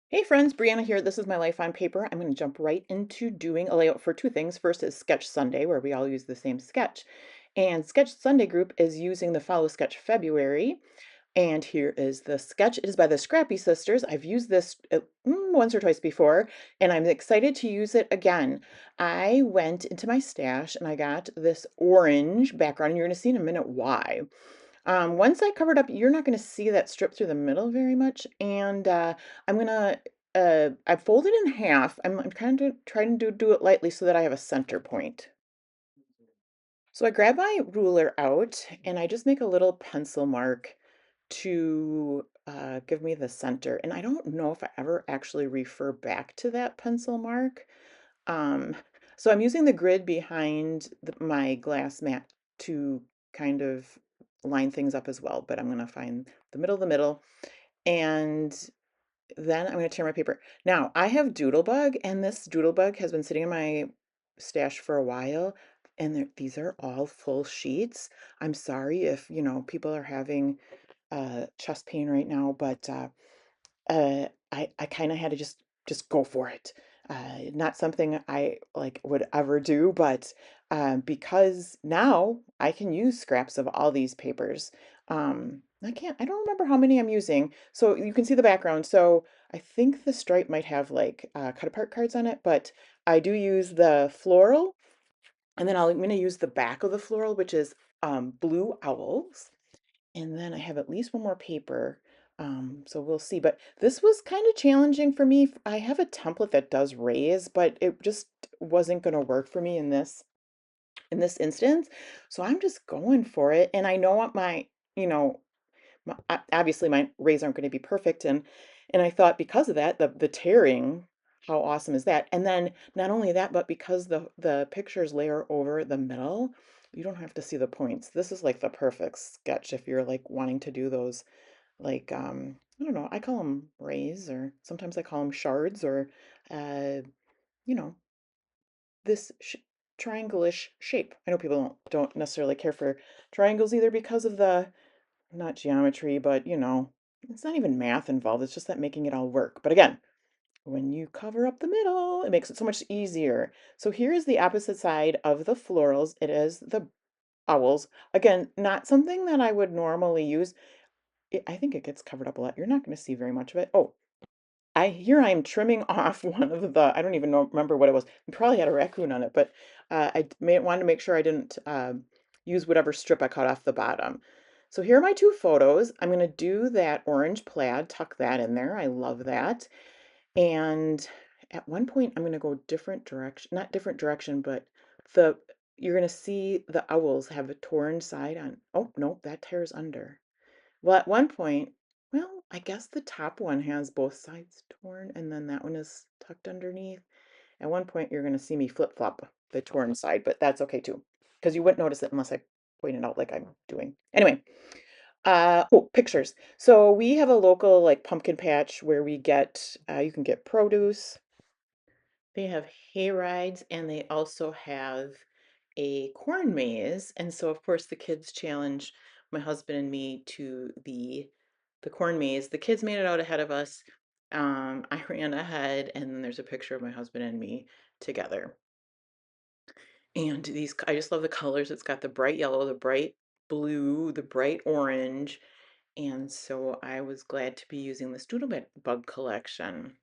Hey friends, Brianna here. This is my life on paper. I'm going to jump right into doing a layout for two things. First is Sketch Sunday, where we all use the same sketch. And Sketch Sunday group is using the Follow Sketch February. And here is the sketch. It is by the Scrappy Sisters. I've used this once or twice before, and I'm excited to use it again. I went into my stash and I got this orange background, and you're going to see in a minute why. Once I covered up, you're not going to see that strip through the middle very much. And I'm gonna, I fold it in half. I'm kind of trying to do it lightly so that I have a center point. So I grab my ruler out and I just make a little pencil mark to give me the center. And I don't know if I ever actually refer back to that pencil mark. Um, so I'm using the grid behind my glass mat to kind of line things up as well, but I'm going to find the middle, and then I'm going to tear my paper. Now, I have Doodlebug, and this Doodlebug has been sitting in my stash for a while, and these are all full sheets. I'm sorry if, people are having chest pain right now, but I kind of had to just go for it. Not something I like would ever do, but because now I can use scraps of all these papers. I don't remember how many I'm using. So you can see the background. So I think the stripe might have like cut apart cards on it, but I do use the floral, and then I'm going to use the back of the floral, which is blue owls. And then I have at least one more paper. So we'll see. But this was kind of challenging for me. I have a template that does raise, but it just wasn't going to work for me in this instance. So I'm just going for it. And I know what you know, obviously my rays aren't going to be perfect. And I thought because of that, the tearing, how awesome is that? And then not only that, but because the pictures layer over the middle, you don't have to see the points. This is like the perfect sketch if you're like wanting to do those like I don't know, I call them rays, or sometimes I call them shards, or uh you know, this triangle-ish shape. I know people don't necessarily care for triangles either because of the not geometry, but it's not even math involved. It's just that making it all work. But again, when you cover up the middle, it makes it so much easier. So here is the opposite side of the florals. It is the owls. Again, not something that I would normally use. I think it gets covered up a lot. You're not going to see very much of it. Oh, I am trimming off one of the, I don't even remember what it was. It probably had a raccoon on it, but wanted to make sure I didn't use whatever strip I cut off the bottom. So here are my two photos. I'm going to do that orange plaid, tuck that in there. I love that. And at one point, I'm going to go different direction, not different direction, but the you're going to see the owls have a torn side on. Oh, no, that tears under. Well, at one point, well, I guess the top one has both sides torn and then that one is tucked underneath. At one point, you're going to see me flip-flop the torn side, but that's okay too, because you wouldn't notice it unless I point it out like I'm doing. Anyway, oh, pictures. So we have a local like pumpkin patch where we get, you can get produce. They have hay rides, and they also have a corn maze. And so, of course, the kids challenge my husband and me to the corn maze. The kids made it out ahead of us. I ran ahead, and then there's a picture of my husband and me together. And I just love the colors. It's got the bright yellow, the bright blue, the bright orange. And so I was glad to be using the Doodlebug collection.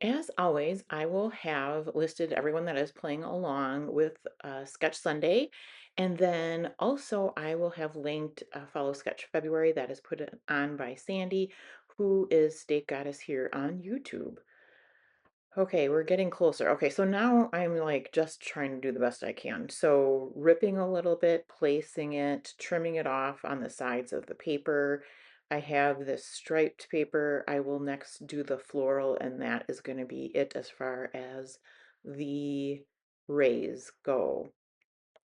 As always, I will have listed everyone that is playing along with Sketch Sunday. And then also I will have linked Follow Sketch February that is put on by Sandy, who is State Goddess here on YouTube. Okay, we're getting closer. Okay, so now I'm like just trying to do the best I can. So ripping a little bit, placing it, trimming it off on the sides of the paper. I have this striped paper. I will next do the floral, and that is going to be it as far as the rays go.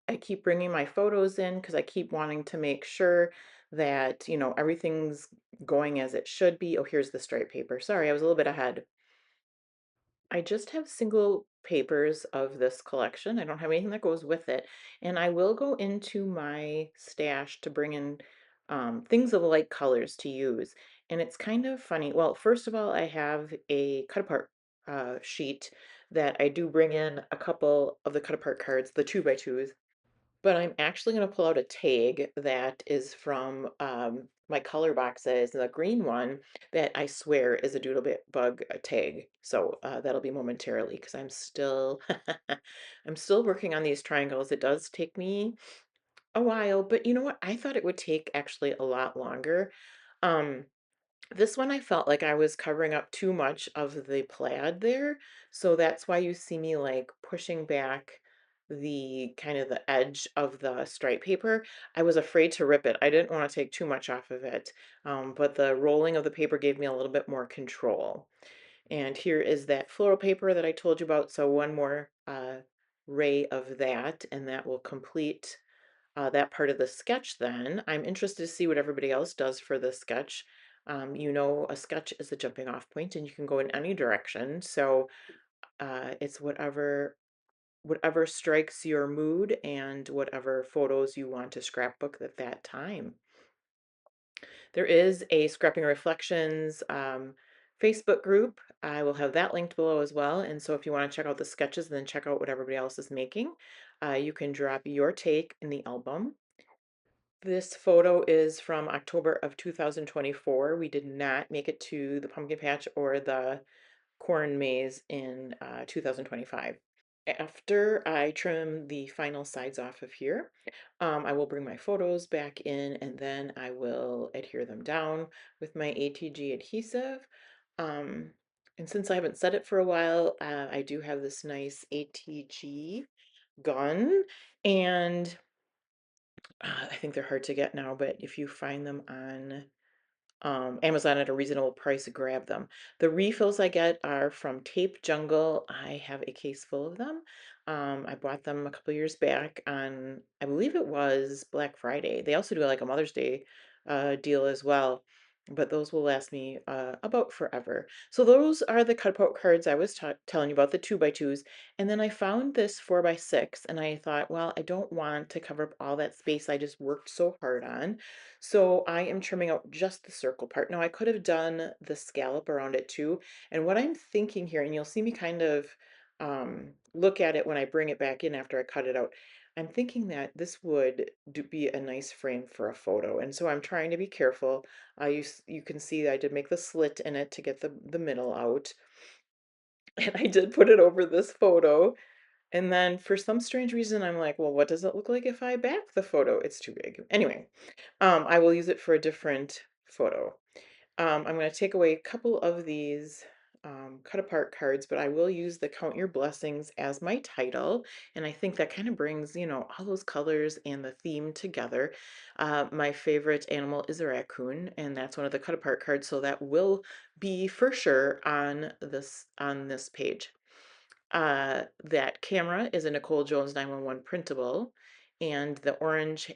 I keep bringing my photos in because I keep wanting to make sure that, everything's going as it should be. Oh, here's the striped paper. Sorry, I was a little bit ahead. I just have single papers of this collection. I don't have anything that goes with it. And I will go into my stash to bring in things of light colors to use. and it's kind of funny. Well, first of all, I have a cut apart sheet that I do bring in a couple of the cut apart cards, the 2x2s, but I'm actually going to pull out a tag that is from my color boxes, the green one that I swear is a Doodlebug tag. So that'll be momentarily because I'm still I'm still working on these triangles. It does take me a while, but you know what? I thought it would take actually a lot longer. Um, this one I felt like I was covering up too much of the plaid there, so that's why you see me like pushing back the kind of the edge of the stripe paper. I was afraid to rip it. I didn't want to take too much off of it, but the rolling of the paper gave me a little bit more control. And here is that floral paper that I told you about. So one more ray of that, and that will complete that part of the sketch then. I'm interested to see what everybody else does for the sketch. You know, a sketch is a jumping off point and you can go in any direction. So it's whatever strikes your mood and whatever photos you want to scrapbook at that time. There is a Scrapping Reflections Facebook group. I will have that linked below as well. And so if you want to check out the sketches and then check out what everybody else is making, you can drop your take in the album. This photo is from October of 2024. We did not make it to the pumpkin patch or the corn maze in 2025. After I trim the final sides off of here, I will bring my photos back in and then I will adhere them down with my ATG adhesive. Um, and since I haven't set it for a while, I do have this nice ATG gun, and I think they're hard to get now, but if you find them on Amazon at a reasonable price, grab them. The refills I get are from Tape Jungle. I have a case full of them. I bought them a couple years back on, I believe it was Black Friday. They also do like a Mother's Day deal as well, but those will last me about forever. So those are the cut out cards I was telling you about, the 2x2s. And then I found this 4x6 and I thought, well, I don't want to cover up all that space I just worked so hard on. So I am trimming out just the circle part. Now I could have done the scallop around it too. And what I'm thinking here, and you'll see me kind of look at it when I bring it back in after I cut it out. I'm thinking that this would be a nice frame for a photo. And so I'm trying to be careful. You can see I did make the slit in it to get the middle out. And I did put it over this photo. And then for some strange reason, I'm like, well, what does it look like if I back the photo? It's too big. Anyway, I will use it for a different photo. I'm going to take away a couple of these cut apart cards, but I will use the Count Your Blessings as my title. And I think that kind of brings, you know, all those colors and the theme together. My favorite animal is a raccoon, and that's one of the cut apart cards. So that will be for sure on this page. That camera is a Nicole Jones 911 printable, and the orange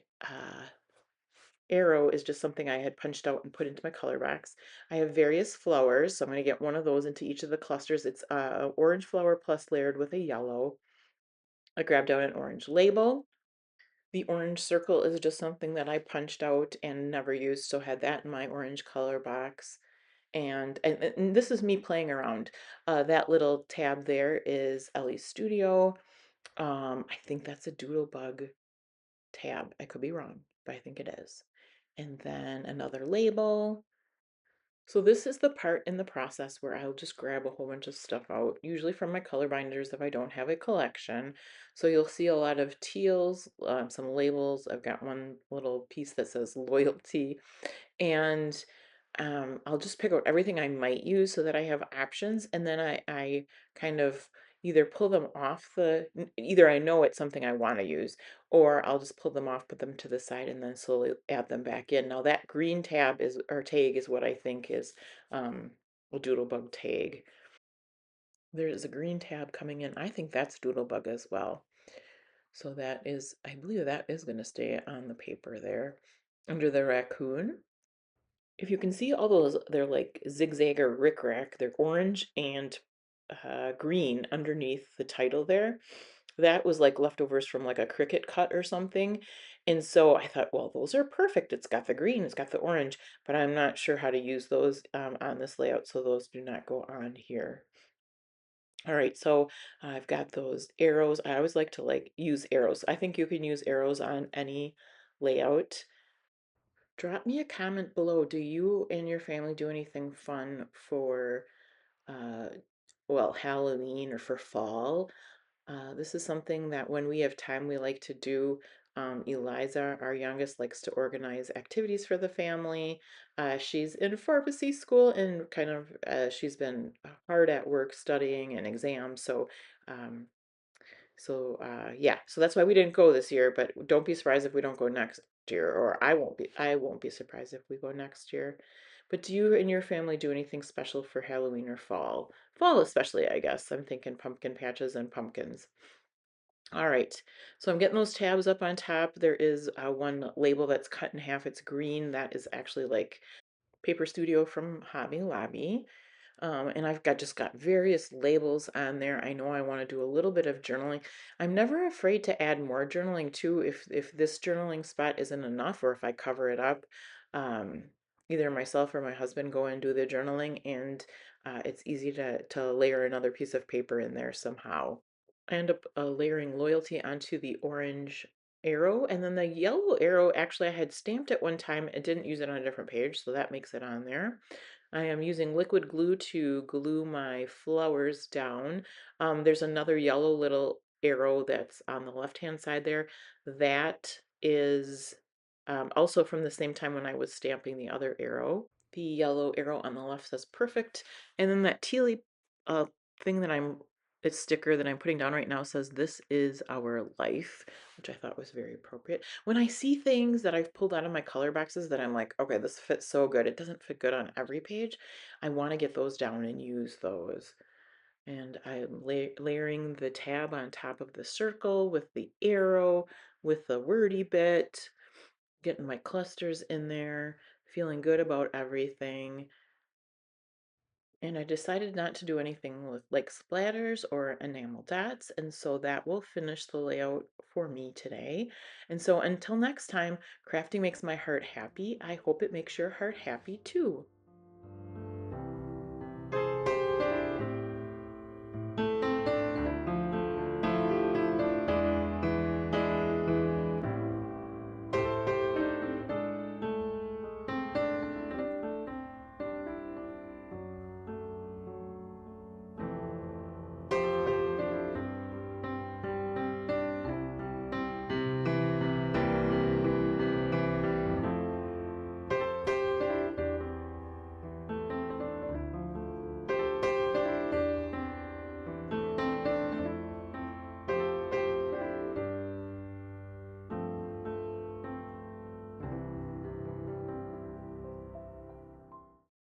arrow is just something I had punched out and put into my color box. I have various flowers, so I'm going to get one of those into each of the clusters. It's orange flower plus layered with a yellow. I grabbed out an orange label. The orange circle is just something that I punched out and never used, so had that in my orange color box. And this is me playing around. That little tab there is Ellie's Studio. I think that's a Doodlebug tab. I could be wrong, but I think it is. And then another label. So this is the part in the process where I'll just grab a whole bunch of stuff out, usually from my color binders if I don't have a collection. So you'll see a lot of teals, some labels. I've got one little piece that says loyalty, and I'll just pick out everything I might use so that I have options, and then I kind of either pull them off either I know it's something I want to use, or I'll just pull them off, put them to the side, and then slowly add them back in. Now that green tab is, or tag, is what I think is a Doodlebug tag. There's a green tab coming in. I think that's Doodlebug as well. So that is, I believe that is going to stay on the paper there under the raccoon. If you can see all those, they're like zigzag or rickrack. They're orange and green underneath the title there. that was like leftovers from like a Cricut cut or something. And so I thought, well, those are perfect. It's got the green, it's got the orange, but I'm not sure how to use those on this layout, so those do not go on here. All right, so I've got those arrows. I always like to like use arrows. I think you can use arrows on any layout. Drop me a comment below. Do you and your family do anything fun for uh, well, Halloween or for fall? This is something that when we have time, we like to do. Eliza, our youngest, likes to organize activities for the family. She's in pharmacy school and kind of she's been hard at work studying and exams. Um, yeah, so that's why we didn't go this year, but don't be surprised if we don't go next year, or I won't be surprised if we go next year. But do you and your family do anything special for Halloween or fall? Fall especially, I guess. I'm thinking pumpkin patches and pumpkins. All right, so I'm getting those tabs up on top. There is one label that's cut in half. It's green. That is actually like Paper Studio from Hobby Lobby. And I've just got various labels on there. I know I want to do a little bit of journaling. I'm never afraid to add more journaling too if this journaling spot isn't enough, or if I cover it up. Um, Either myself or my husband go and do the journaling, and it's easy to layer another piece of paper in there somehow. I end up layering loyalty onto the orange arrow, and then the yellow arrow, actually I had stamped it one time and didn't use it on a different page, so that makes it on there. I am using liquid glue to glue my flowers down. There's another yellow little arrow that's on the left-hand side there. That is also from the same time when I was stamping the other arrow. The yellow arrow on the left says perfect. And then that tealy uh, thing that it's sticker that I'm putting down right now says this is our life, which I thought was very appropriate. When I see things that I've pulled out of my color boxes that I'm like, okay, this fits so good. It doesn't fit good on every page. I want to get those down and use those. And I'm layering the tab on top of the circle with the arrow, with the wordy bit, getting my clusters in there, feeling good about everything. And I decided not to do anything with like splatters or enamel dots, and so that will finish the layout for me today. And so until next time, crafting makes my heart happy. I hope it makes your heart happy too.